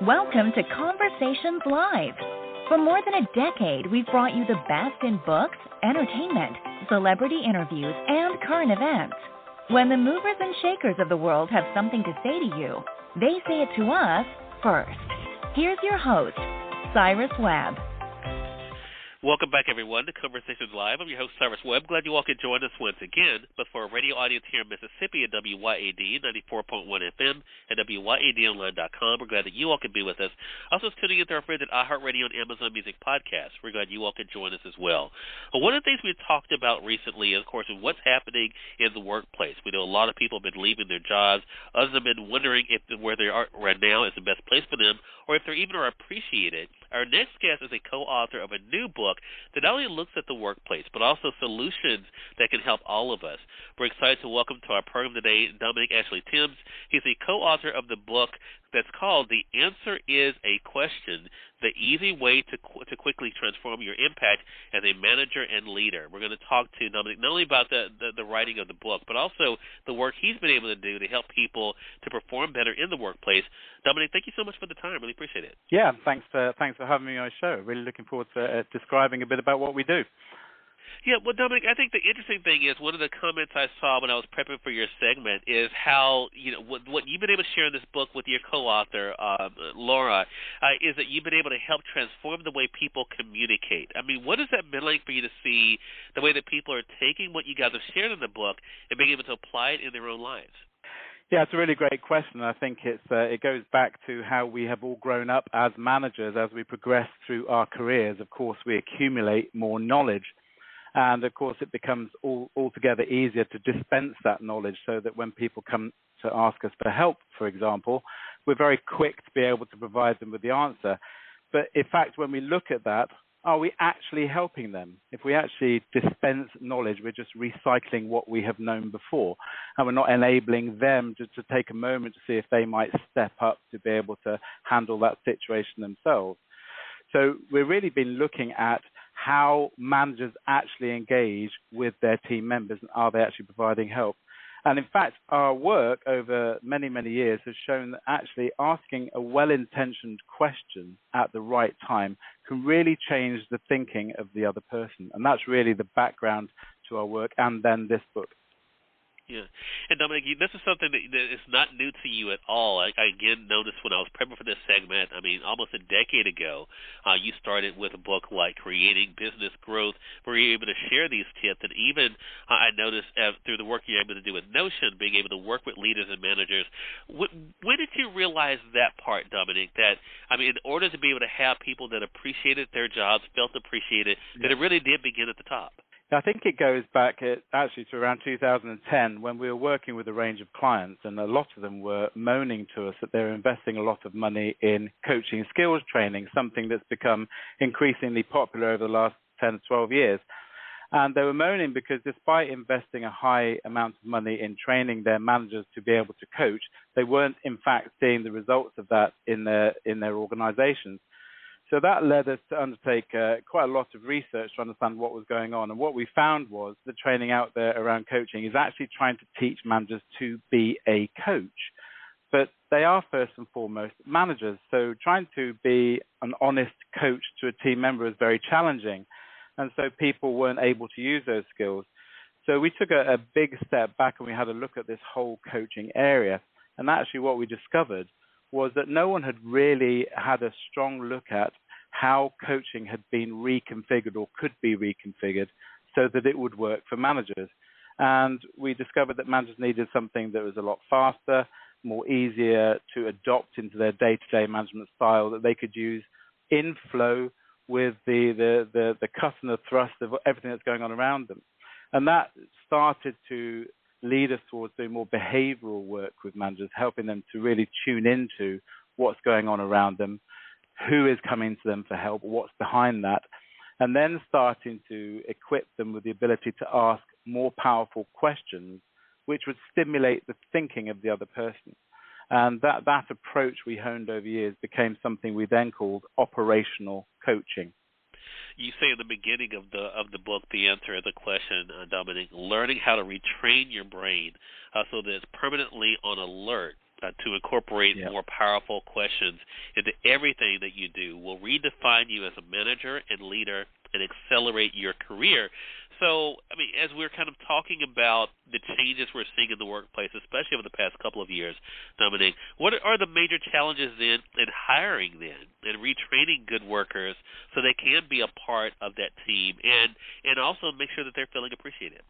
Welcome to Conversations Live. For more than a decade, we've brought you the best in books, entertainment, celebrity interviews, and current events. When the movers and shakers of the world have something to say to you, they say it to us first. Here's your host, Cyrus Webb. Welcome back, everyone, to Conversations Live. I'm your host, Cyrus Webb. Glad you all could join us once again. But for a radio audience here in Mississippi at WYAD 94.1 FM and WYADonline.com, we're glad that you all could be with us. Also, tuning in to our friends at iHeartRadio and Amazon Music Podcast. We're glad you all could join us as well. But one of the things we've talked about recently is, of course, what's happening in the workplace. We know a lot of people have been leaving their jobs. Others have been wondering if where they are right now is the best place for them, or if they even are appreciated. Our next guest is a co-author of a new book that not only looks at the workplace, but also solutions that can help all of us. We're excited to welcome to our program today Dominic Ashley-Timms. He's a co-author of the book that's called The Answer is a Question, The Easy Way to Quickly Transform Your Impact as a Manager and Leader. We're going to talk to Dominic not only about the writing of the book, but also the work he's been able to do to help people to perform better in the workplace. Dominic, thank you so much for the time. Really appreciate it. Yeah, thanks for having me on your show. Really looking forward to describing a bit about what we do. Yeah, well, Dominic, I think the interesting thing is one of the comments I saw when I was prepping for your segment is how, what you've been able to share in this book with your co-author, Laura, is that you've been able to help transform the way people communicate. I mean, what has that been like for you to see the way that people are taking what you guys have shared in the book and being able to apply it in their own lives? Yeah, it's a really great question. I think it goes back to how we have all grown up as managers. As we progress through our careers, of course, we accumulate more knowledge. And, of course, it becomes altogether easier to dispense that knowledge so that when people come to ask us for help, for example, we're very quick to be able to provide them with the answer. But, in fact, when we look at that, are we actually helping them? If we actually dispense knowledge, we're just recycling what we have known before, and we're not enabling them to take a moment to see if they might step up to be able to handle that situation themselves. So we've really been looking at how managers actually engage with their team members and are they actually providing help. And in fact, our work over many, many years has shown that actually asking a well-intentioned question at the right time can really change the thinking of the other person. And that's really the background to our work and then this book. Yeah. And, Dominic, this is something that is not new to you at all. I again noticed when I was prepping for this segment, almost a decade ago, you started with a book like Creating Business Growth, where you're able to share these tips. And even I noticed through the work you're able to do with Notion, being able to work with leaders and managers. When did you realize that part, Dominic, that, in order to be able to have people that appreciated their jobs, felt appreciated, that it really did begin at the top? I think it goes back actually to around 2010 when we were working with a range of clients, and a lot of them were moaning to us that they were investing a lot of money in coaching and skills training, something that's become increasingly popular over the last 10 to 12 years. And they were moaning because despite investing a high amount of money in training their managers to be able to coach, they weren't in fact seeing the results of that in their organizations. So that led us to undertake quite a lot of research to understand what was going on. And what we found was the training out there around coaching is actually trying to teach managers to be a coach. But they are first and foremost managers. So trying to be an honest coach to a team member is very challenging. And so people weren't able to use those skills. So we took a big step back and we had a look at this whole coaching area. And actually what we discovered was that no one had really had a strong look at how coaching had been reconfigured or could be reconfigured so that it would work for managers. And we discovered that managers needed something that was a lot faster, more easier to adopt into their day-to-day management style, that they could use in flow with the customer thrust of everything that's going on around them. And that started to lead us towards doing more behavioral work with managers, helping them to really tune into what's going on around them, who is coming to them for help, what's behind that, and then starting to equip them with the ability to ask more powerful questions which would stimulate the thinking of the other person. And that approach we honed over years became something we then called operational coaching. You say in the beginning of the book, the answer is a question, Dominic, learning how to retrain your brain so that it's permanently on alert to incorporate more powerful questions into everything that you do will redefine you as a manager and leader and accelerate your career. So, I mean, as we're kind of talking about the changes we're seeing in the workplace, especially over the past couple of years, Dominic, what are the major challenges then in hiring then and retraining good workers so they can be a part of that team and also make sure that they're feeling appreciated?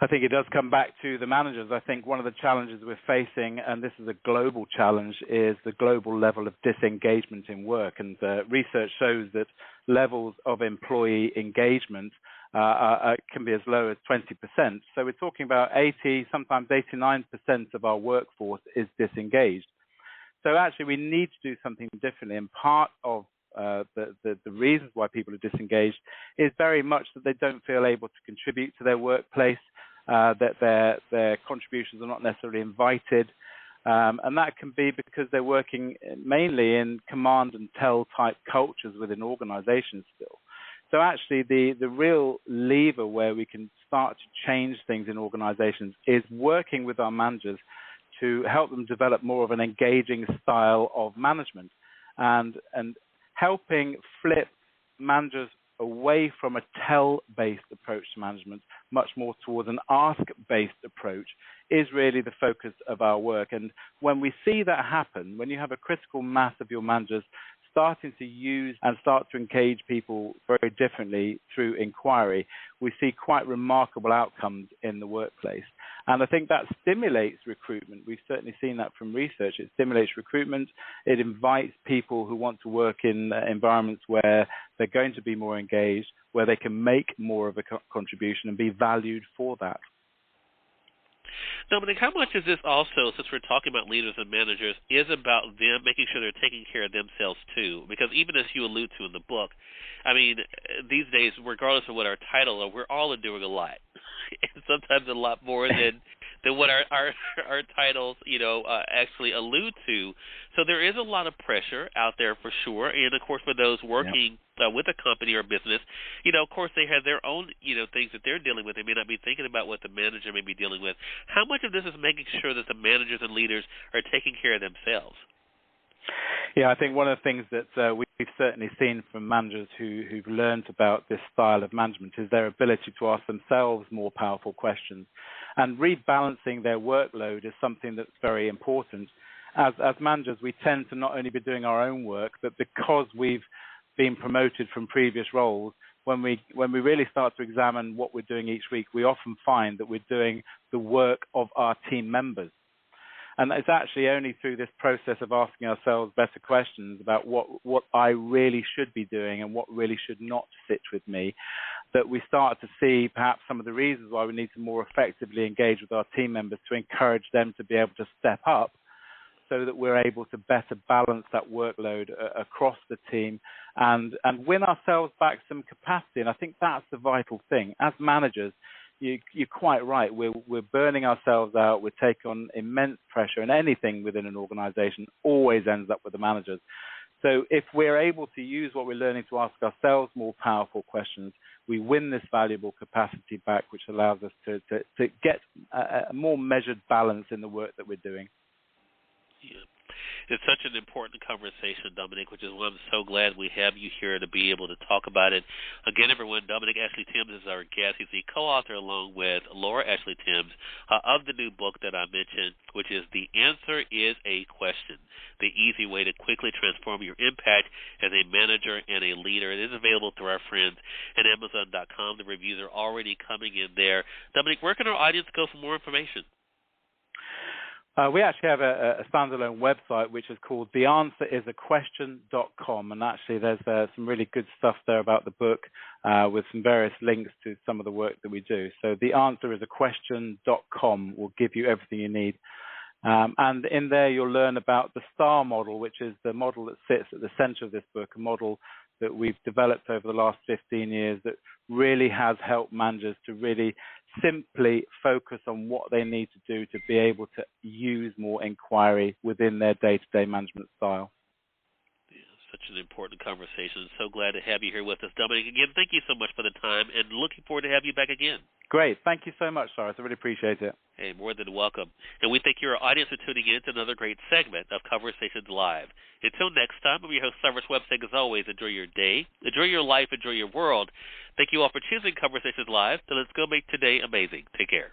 I think it does come back to the managers. I think one of the challenges we're facing, and this is a global challenge, is the global level of disengagement in work. And research shows that levels of employee engagement can be as low as 20%. So we're talking about 80, sometimes 89% of our workforce is disengaged. So actually we need to do something differently. And part of the reasons why people are disengaged is very much that they don't feel able to contribute to their workplace, that their contributions are not necessarily invited, and that can be because they're working mainly in command and tell type cultures within organizations still. So actually the real lever where we can start to change things in organizations is working with our managers to help them develop more of an engaging style of management and helping flip managers away from a tell-based approach to management, much more towards an ask-based approach, is really the focus of our work. And when we see that happen, when you have a critical mass of your managers starting to use and start to engage people very differently through inquiry, we see quite remarkable outcomes in the workplace. And I think that stimulates recruitment. We've certainly seen that from research. It stimulates recruitment. It invites people who want to work in environments where they're going to be more engaged, where they can make more of a contribution and be valued for that. Dominic, how much is this also, since we're talking about leaders and managers, is about them making sure they're taking care of themselves too? Because even as you allude to in the book, I mean, these days, regardless of what our title are, we're all doing a lot, and sometimes a lot more than what our titles, actually allude to. So there is a lot of pressure out there for sure, and of course for those working with a company or business, of course they have their own, things that they're dealing with. They may not be thinking about what the manager may be dealing with. How much of this is making sure that the managers and leaders are taking care of themselves? Yeah, I think one of the things that we've certainly seen from managers who've learned about this style of management is their ability to ask themselves more powerful questions. And rebalancing their workload is something that's very important. As managers, we tend to not only be doing our own work, but because we've been promoted from previous roles, when we really start to examine what we're doing each week, we often find that we're doing the work of our team members. And it's actually only through this process of asking ourselves better questions about what I really should be doing and what really should not sit with me, that we start to see perhaps some of the reasons why we need to more effectively engage with our team members to encourage them to be able to step up, so that we're able to better balance that workload across the team and win ourselves back some capacity. And I think that's the vital thing. As managers, you're quite right. We're burning ourselves out. We take on immense pressure, and anything within an organization always ends up with the managers. So if we're able to use what we're learning to ask ourselves more powerful questions, we win this valuable capacity back, which allows us to get a more measured balance in the work that we're doing. Yeah. It's such an important conversation, Dominic, which is why I'm so glad we have you here to be able to talk about it. Again, everyone, Dominic Ashley-Timms is our guest. He's the co-author, along with Laura Ashley-Timms, of the new book that I mentioned, which is The Answer is a Question, the easy way to quickly transform your impact as a manager and a leader. It is available through our friends at Amazon.com. The reviews are already coming in there. Dominic, where can our audience go for more information? We actually have a standalone website which is called theanswerisaquestion.com, and actually there's some really good stuff there about the book with some various links to some of the work that we do. So theanswerisaquestion.com will give you everything you need. And in there you'll learn about the STAR model, which is the model that sits at the center of this book, a model that we've developed over the last 15 years that really has helped managers to really simply focus on what they need to do to be able to use more inquiry within their day-to-day management style. Such an important conversation. So glad to have you here with us, Dominic. Again, thank you so much for the time, and looking forward to have you back again. Great. Thank you so much, Cyrus. I really appreciate it. Hey, more than welcome. And we thank your audience for tuning in to another great segment of Conversations Live. Until next time, I'm your host, Cyrus Webb, saying as always, enjoy your day, enjoy your life, enjoy your world. Thank you all for choosing Conversations Live. So let's go make today amazing. Take care.